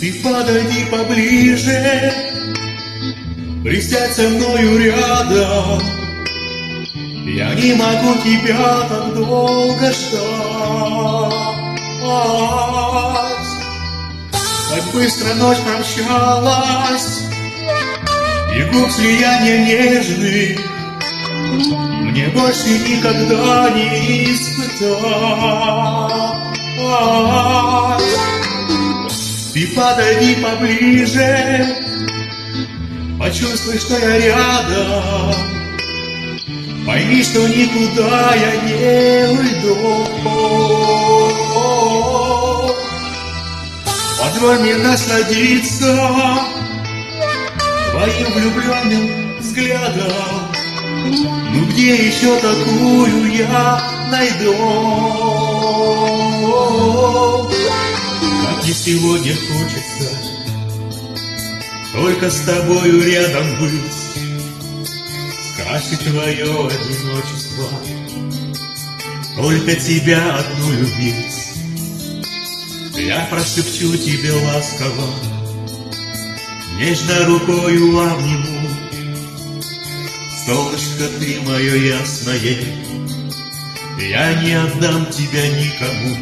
Ты подойди поближе, присядь со мною рядом. Я не могу тебя так долго ждать. Так быстро ночь промчалась, и губ слияния нежных мне больше никогда не испытать. Ты подойди поближе, почувствуй, что я рядом. Пойми, что никуда я не уйду. Позволь мне насладиться твоим влюбленным взглядом. Ну где еще такую я найду? Как мне сегодня хочется только с тобою рядом быть, скрасить твое одиночество, только тебя одну любить. Я прошепчу тебе ласково, нежно рукою обниму. Солнышко, ты мое ясное, я не отдам тебя никому.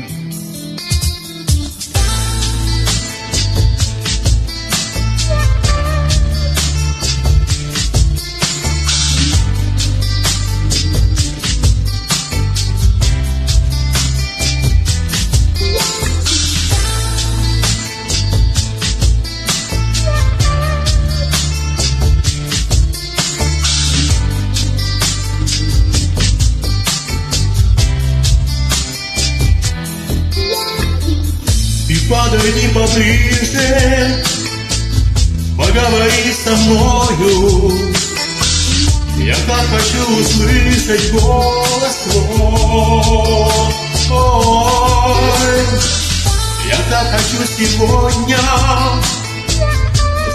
Ты подойди поближе, поговори со мною. Я так хочу услышать голос твой. Я так хочу сегодня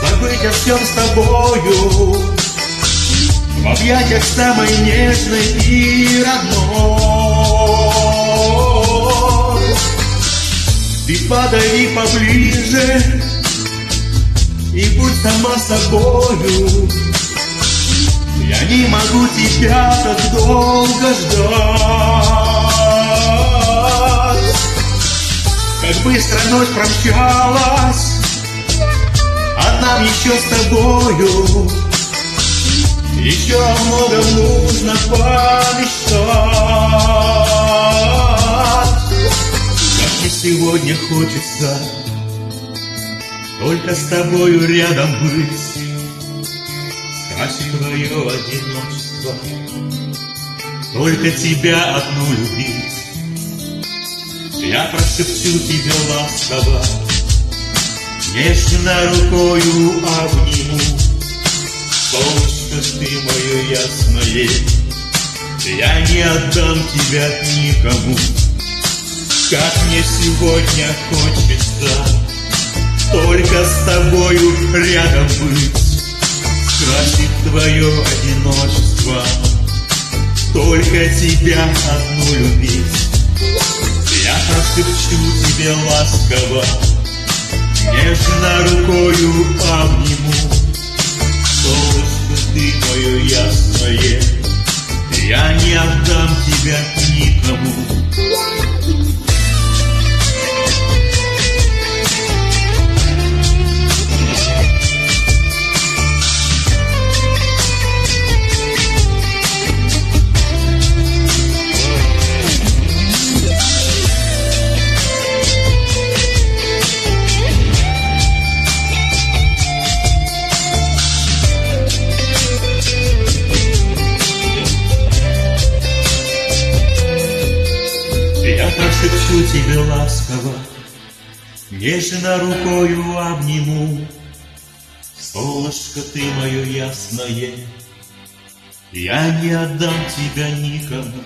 забыть о всем с тобою, в объятиях самой нежной и родной. Ты подойди поближе и будь сама собою. Я не могу тебя так долго ждать. Как быстро ночь промчалась, а нам еще с тобою еще о многом нужно помечтать. Сегодня хочется только с тобою рядом быть, скрасить твое одиночество, только тебя одну любить. Я прошепчу тебе ласково, нежно рукою обниму. Солнышко, ты мое ясное, я не отдам тебя никому. Как мне сегодня хочется только с тобою рядом быть, скрасить твое одиночество, только тебя одну любить. Я прошепчу тебе ласково, нежно рукою обниму. Солнышко, ты мое ясное, я не отдам тебя никому. Я прошепчу тебе ласково, нежно рукою обниму. Солнышко, ты мое ясное, я не отдам тебя никому.